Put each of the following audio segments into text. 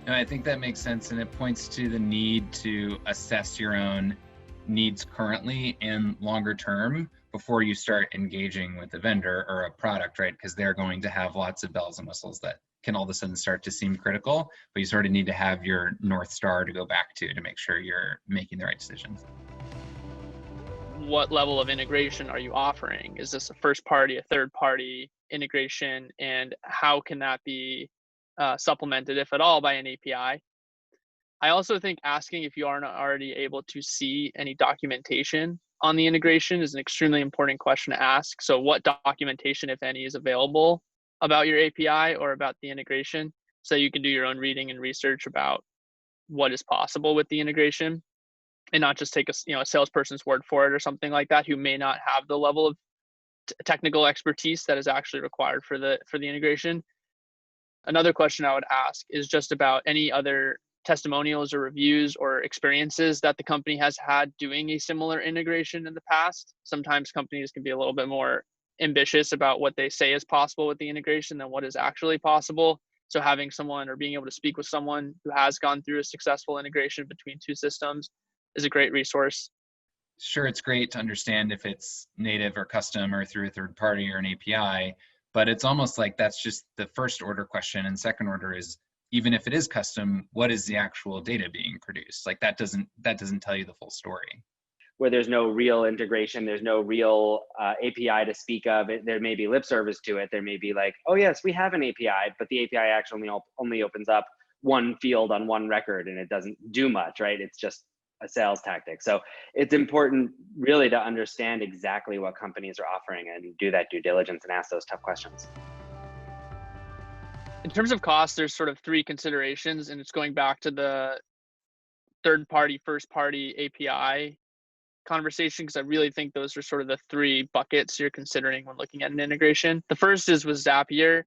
No, I think that makes sense, and it points to the need to assess your own needs currently and longer term before you start engaging with a vendor or a product, right? Because they're going to have lots of bells and whistles that can all of a sudden start to seem critical, but you sort of need to have your North Star to go back to make sure you're making the right decisions. What level of integration are you offering? Is this a first party, a third party integration, and how can that be supplemented, if at all, by an API? I also think asking if you aren't already able to see any documentation on the integration is an extremely important question to ask. So what documentation, if any, is available about your API or about the integration, so you can do your own reading and research about what is possible with the integration, and not just take a salesperson's word for it or something like that, who may not have the level of technical expertise that is actually required for the integration. Another question I would ask is just about any other testimonials or reviews or experiences that the company has had doing a similar integration in the past. Sometimes companies can be a little bit more ambitious about what they say is possible with the integration than what is actually possible. So having someone or being able to speak with someone who has gone through a successful integration between two systems is a great resource. Sure, it's great to understand if it's native or custom or through a third party or an API, but it's almost like that's just the first order question. And second order is, even if it is custom, what is the actual data being produced? Like that doesn't tell you the full story. Where there's no real integration, there's no real API to speak of. There may be lip service to it. There may be like, oh yes, we have an API, but the API actually only opens up one field on one record and it doesn't do much, right? It's just a sales tactic. So it's important really to understand exactly what companies are offering and do that due diligence and ask those tough questions. In terms of cost, there's sort of three considerations, and it's going back to the third party, first party API conversation, because I really think those are sort of the three buckets you're considering when looking at an integration. The first is with Zapier.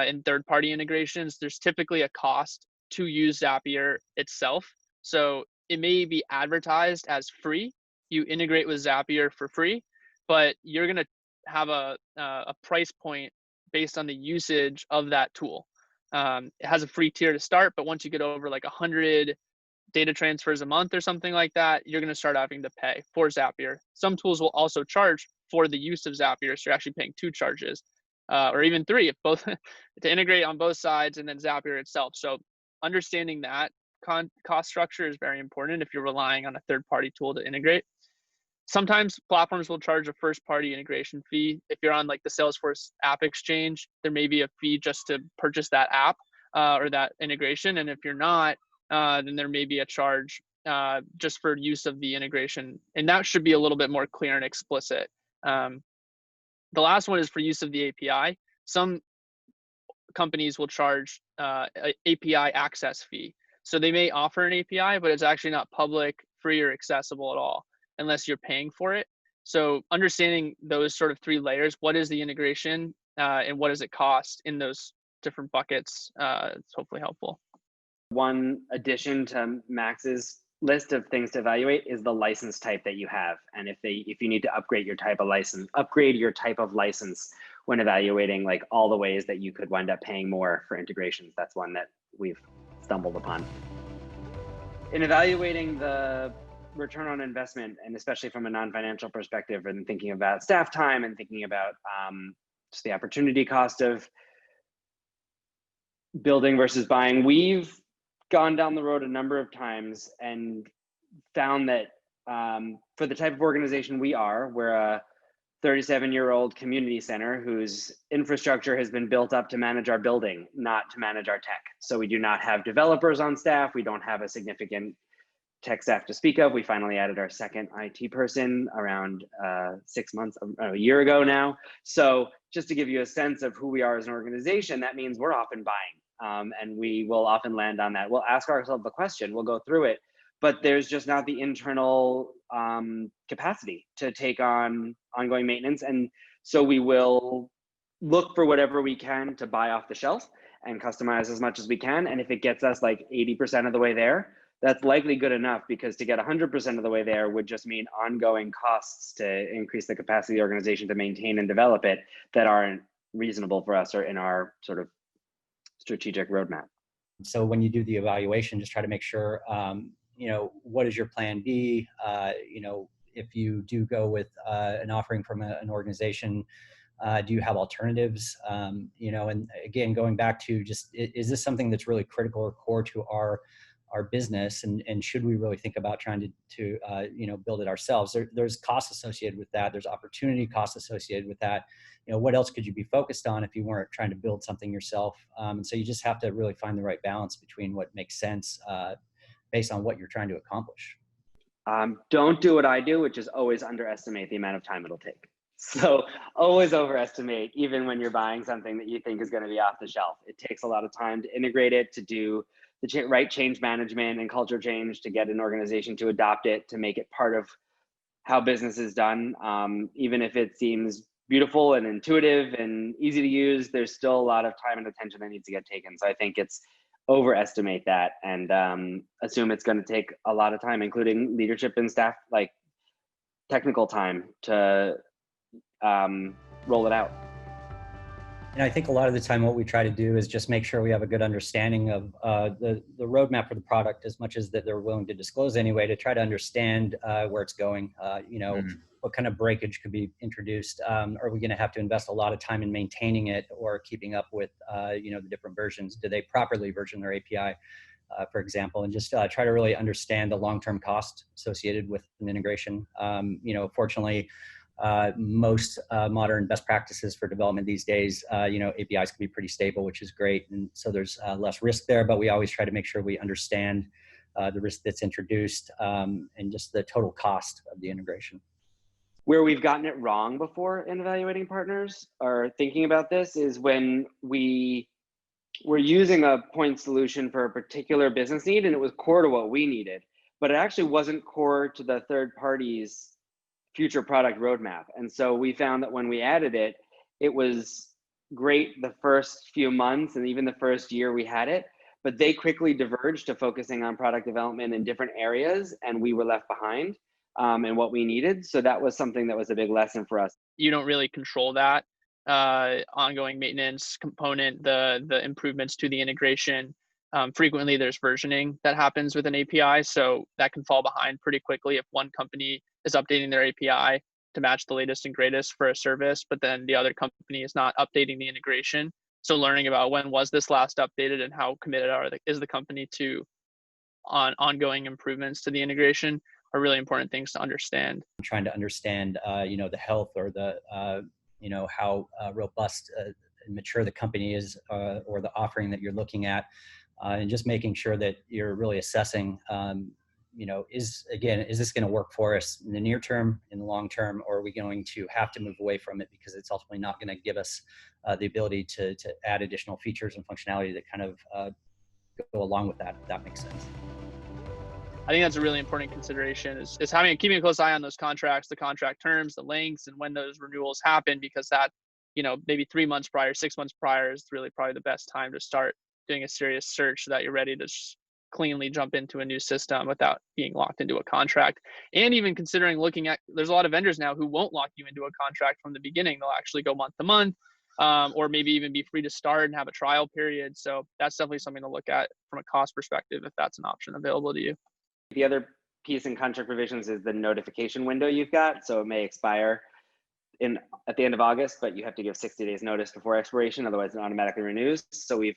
In third party integrations, there's typically a cost to use Zapier itself. So it may be advertised as free. You integrate with Zapier for free, but you're going to have a price point based on the usage of that tool. It has a free tier to start, but once you get over like 100 data transfers a month or something like that, you're going to start having to pay for Zapier. Some tools will also charge for the use of Zapier, so you're actually paying two charges, or even three if both to integrate on both sides, and then Zapier itself. So understanding that cost structure is very important if you're relying on a third-party tool to integrate. Sometimes platforms will charge a first-party integration fee. If you're on like the Salesforce App Exchange, there may be a fee just to purchase that app or that integration. And if you're not, then there may be a charge just for use of the integration. And that should be a little bit more clear and explicit. The last one is for use of the API. Some companies will charge an API access fee. So they may offer an API, but it's actually not public, free, or accessible at all unless you're paying for it. So understanding those sort of three layers, what is the integration and what does it cost in those different buckets, is hopefully helpful. One addition to Max's list of things to evaluate is the license type that you have. And if you need to upgrade your type of license when evaluating like all the ways that you could wind up paying more for integrations. That's one that we've stumbled upon. In evaluating the return on investment, and especially from a non-financial perspective, and thinking about staff time and thinking about just the opportunity cost of building versus buying, we've gone down the road a number of times and found that for the type of organization we're a 37-year-old community center whose infrastructure has been built up to manage our building, not to manage our tech. So we do not have developers on staff. We don't have a significant tech staff to speak of. We finally added our second IT person around 6 months, a year ago now. So just to give you a sense of who we are as an organization, that means we're often buying. And we will often land on that. We'll ask ourselves the question, we'll go through it, but there's just not the internal capacity to take on ongoing maintenance. And so we will look for whatever we can to buy off the shelf and customize as much as we can. And if it gets us like 80% of the way there, that's likely good enough, because to get 100% of the way there would just mean ongoing costs to increase the capacity of the organization to maintain and develop it that aren't reasonable for us or in our sort of strategic roadmap. So when you do the evaluation, just try to make sure, what is your plan B? If you do go with an offering from an organization, do you have alternatives? And again, going back to just, is this something that's really critical or core to our business, and should we really think about trying to build it ourselves? There's costs associated with that. There's opportunity costs associated with that. What else could you be focused on if you weren't trying to build something yourself? And so you just have to really find the right balance between what makes sense based on what you're trying to accomplish. Don't do what I do, which is always underestimate the amount of time it'll take. So always overestimate, even when you're buying something that you think is going to be off the shelf. It takes a lot of time to integrate it, to do the right change management and culture change, to get an organization to adopt it, to make it part of how business is done. Even if it seems beautiful and intuitive and easy to use, there's still a lot of time and attention that needs to get taken. So I think it's overestimate that and assume it's going to take a lot of time, including leadership and staff, like technical time, to roll it out. And I think a lot of the time what we try to do is just make sure we have a good understanding of the roadmap for the product, as much as that they're willing to disclose anyway, to try to understand where it's going. What kind of breakage could be introduced? Are we going to have to invest a lot of time in maintaining it or keeping up with the different versions? Do they properly version their API, for example? And just try to really understand the long-term cost associated with an integration. Fortunately, most modern best practices for development these days, APIs can be pretty stable, which is great. And so there's less risk there, but we always try to make sure we understand the risk that's introduced and just the total cost of the integration. Where we've gotten it wrong before in evaluating partners or thinking about this is when we were using a point solution for a particular business need and it was core to what we needed, but it actually wasn't core to the third party's future product roadmap. And so we found that when we added it, it was great the first few months and even the first year we had it, but they quickly diverged to focusing on product development in different areas, and we were left behind in what we needed. So that was something that was a big lesson for us. You don't really control that ongoing maintenance component, the improvements to the integration. Frequently there's versioning that happens with an API, so that can fall behind pretty quickly if one company is updating their API to match the latest and greatest for a service, but then the other company is not updating the integration. So learning about when was this last updated and how committed is the company to ongoing improvements to the integration are really important things to understand. Trying to understand, the health or the, how robust and mature the company is or the offering that you're looking at, and just making sure that you're really assessing, is this going to work for us in the near term, in the long term, or are we going to have to move away from it because it's ultimately not going to give us the ability to add additional features and functionality that kind of go along with that, if that makes sense. I think that's a really important consideration is keeping a close eye on those contracts, the contract terms, the lengths, and when those renewals happen, because that, maybe 3 months prior, 6 months prior is really probably the best time to start doing a serious search so that you're ready to just cleanly jump into a new system without being locked into a contract. And even considering there's a lot of vendors now who won't lock you into a contract from the beginning. They'll actually go month to month, or maybe even be free to start and have a trial period. So that's definitely something to look at from a cost perspective if that's an option available to you. The other piece in contract provisions is the notification window you've got. So it may expire at the end of August, but you have to give 60 days notice before expiration, otherwise it automatically renews. So we've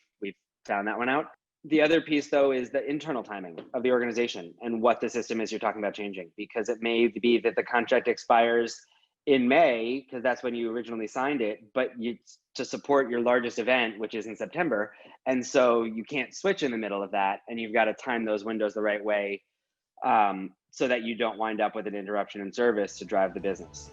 found that one out. The other piece though is the internal timing of the organization and what the system is you're talking about changing, because it may be that the contract expires in May because that's when you originally signed it, but to support your largest event, which is in September. And so you can't switch in the middle of that, and you've got to time those windows the right way so that you don't wind up with an interruption in service to drive the business.